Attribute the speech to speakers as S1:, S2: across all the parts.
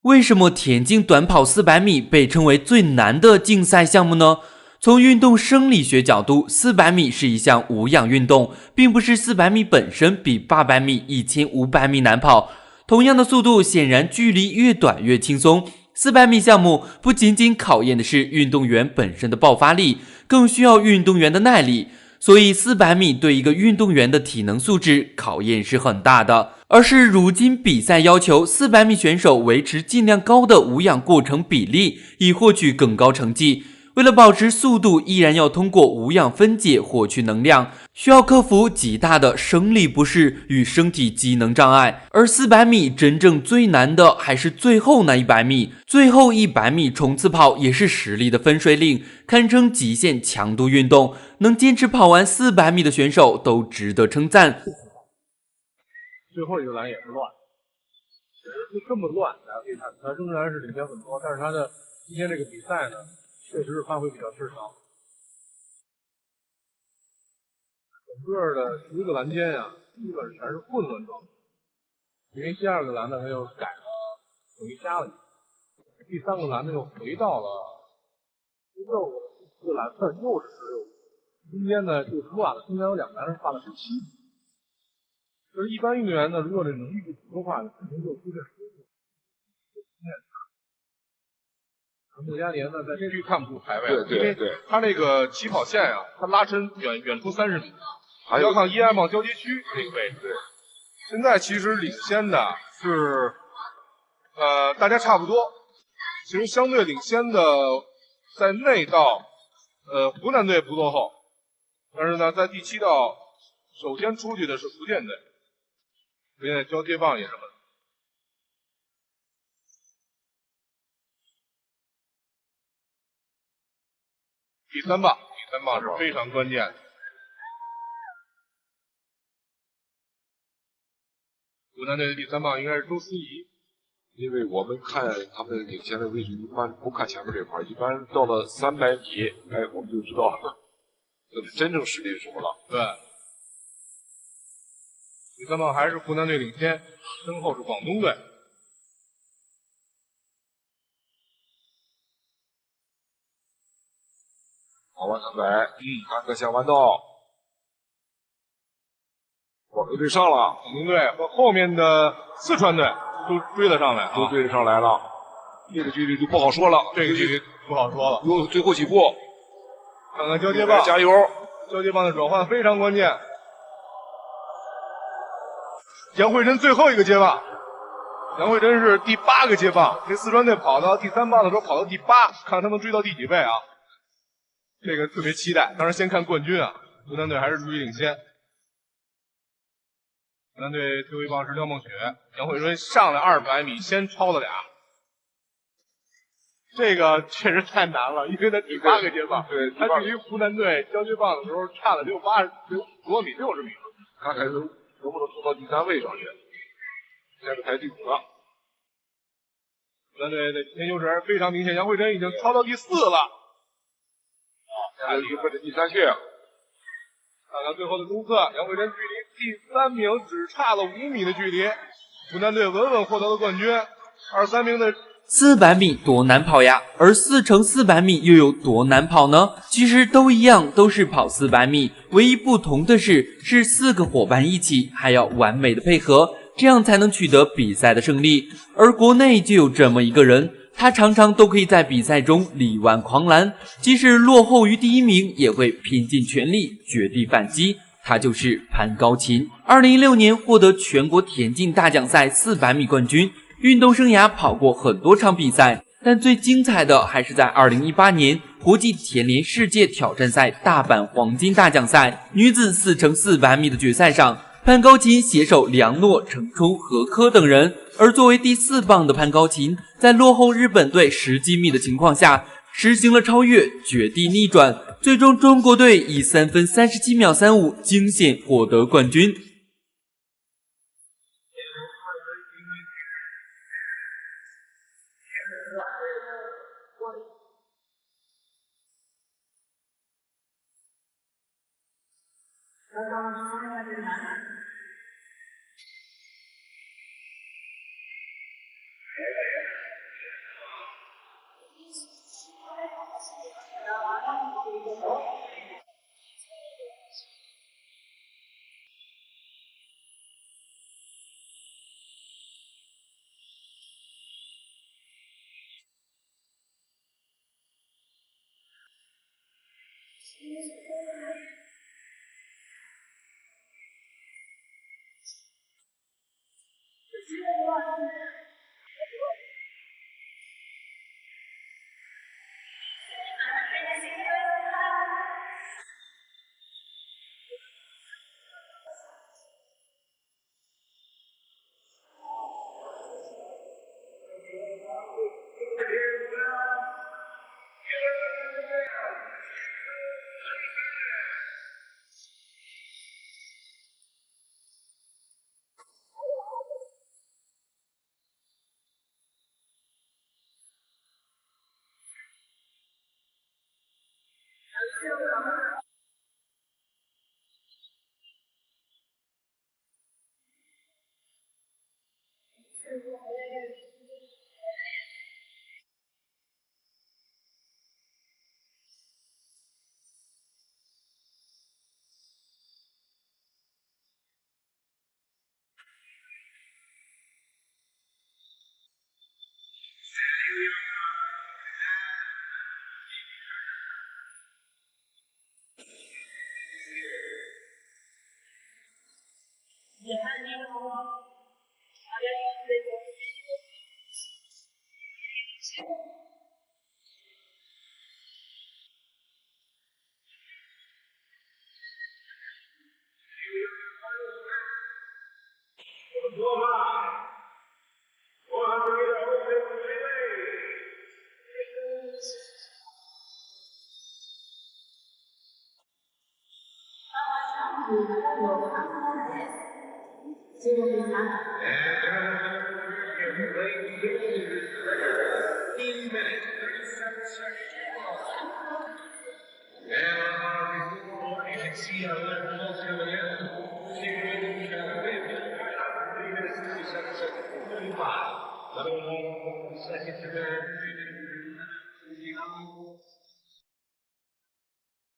S1: 为什么田径短跑400米被称为最难的竞赛项目呢？从运动生理学角度，400米是一项无氧运动，并不是400米本身比800米、1500米难跑。同样的速度，显然距离越短越轻松。400米项目不仅仅考验的是运动员本身的爆发力，更需要运动员的耐力。所以400米对一个运动员的体能素质考验是很大的，而是如今比赛要求400米选手维持尽量高的无氧过程比例，以获取更高成绩。为了保持速度，依然要通过无氧分解获取能量，需要克服极大的生理不适与身体机能障碍。而400米真正最难的还是最后那100米，最后100米冲刺跑也是实力的分水岭，堪称极限强度运动。能坚持跑完400米的选手都值得称赞。
S2: 最后一个栏也是乱，其实就这么乱，大家可以看，他仍然是领先很多，但是他的今天这个比赛呢，确实是发挥比较失常。整个的11个栏间呀，基本全是混乱状态，因为第2个栏呢，他又改了，等于加了一个，第3个栏呢又回到了16个，第4个栏份又是16个，中间呢就是乱了，中间有2个栏是画了17个。就是一般运动员呢，如果这能力不足的话呢，肯定就出现失误。穆加年呢，在这区看不出排位，
S3: 对，
S2: 他那个起跑线呀，他拉伸远出30米，还要看伊埃茂交接区那个位置。对，现在其实领先的是，大家差不多。其实相对领先的在内道，湖南队不落后，但是呢，在第7道首先出去的是福建队。福建队交接棒也是很。第三棒是非常关键的。湖南队的第3棒应该是周思怡，
S3: 因为我们看他们领先的位置，一般不看前面这块，一般到了300米，我们就知道真正实力是什么了。
S2: 对，第3棒还是湖南队领先，身后是广东队。
S3: 跑完300，看个下弯道，广东队上了，
S2: 广东队和后面的四川队都追了上来，
S3: 都追得上来了，这个距离就不好说了，
S2: 这个距离不好说了。
S3: 有最后起步，
S2: 看看交接棒，
S3: 加油！
S2: 交接棒的转换非常关键。杨慧珍最后一个接棒，杨慧珍是第8个接棒，这四川队跑到第3棒的时候跑到第8，看他能追到第几位啊？这个特别期待。当然先看冠军啊，湖南队还是处于领先。湖南队最后一棒是廖梦雪，杨慧珍上来200米先超了俩，这个确实太难了，因为他第8个接棒，
S3: 对，
S2: 他距离湖南队交接棒的时候差了60多米，60米，
S3: 看看能不能冲到第3位上去，现在排第5了。
S2: 湖南队的领先优势还是非常明显，杨慧珍已经超到第4了。
S3: 还有一个奔着第3去，
S2: 看看最后的冲刺，杨慧珍距离第3名只差了5米的距离，湖南队稳稳获得了冠军。23名的
S1: 400米多难跑呀，而4×400米又有多难跑呢？其实都一样，都是跑400米，唯一不同的是4个伙伴一起，还要完美的配合，这样才能取得比赛的胜利。而国内就有这么一个人，他常常都可以在比赛中力挽狂澜，即使落后于第1名，也会拼尽全力绝地反击。他就是潘高琴。2016年获得全国田径大奖赛400米冠军，运动生涯跑过很多场比赛，但最精彩的还是在2018年国际田联世界挑战赛大阪黄金大奖赛女子4×400米的决赛上，潘高琴携手梁诺、程冲、何科等人，而作为第4棒的潘高琴，在落后日本队10几米的情况下，实行了超越，绝地逆转，最终中国队以3分37秒35惊险获得冠军。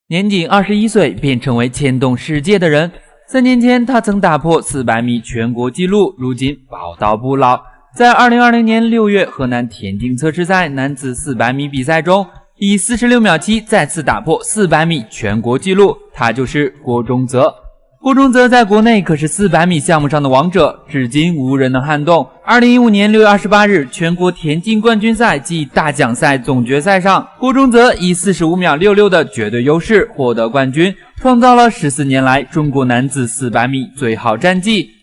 S1: 年仅21岁便成为牵动世界的人。3年前，他曾打破400米全国纪录，如今宝刀不老。在2020年6月河南田径测试赛男子400米比赛中，以46秒7再次打破400米全国纪录，他就是郭宗泽。郭宗泽在国内可是400米项目上的王者，至今无人能撼动。2015年6月28日，全国田径冠军赛暨大奖赛总决赛上，郭宗泽以45秒66的绝对优势获得冠军，创造了14年来中国男子400米最好战绩。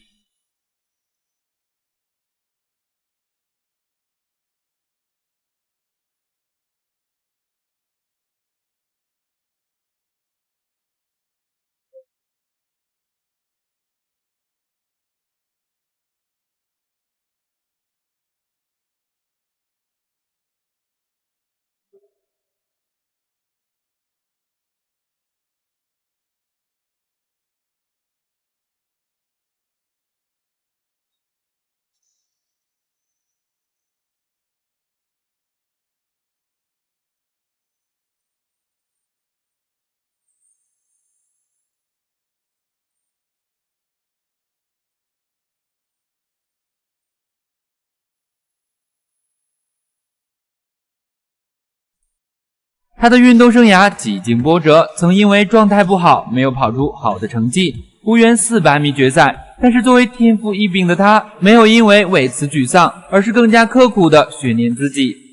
S1: 他的运动生涯几经波折，曾因为状态不好没有跑出好的成绩，无缘400米决赛。但是作为天赋异禀的他，没有因为此沮丧，而是更加刻苦地训练自己。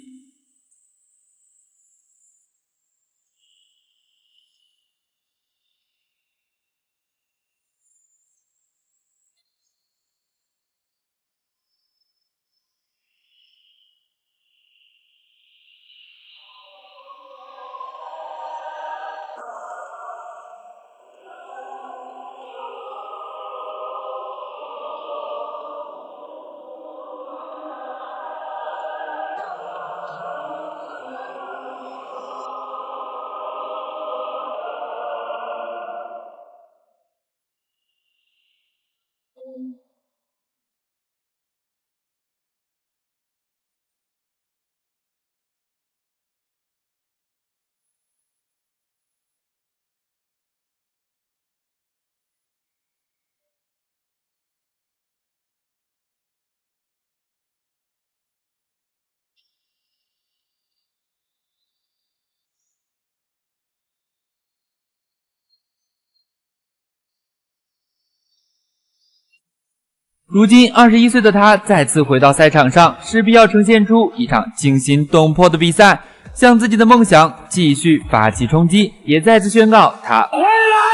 S1: 如今21岁的他再次回到赛场上，势必要呈现出一场惊心动魄的比赛，向自己的梦想继续发起冲击，也再次宣告他未来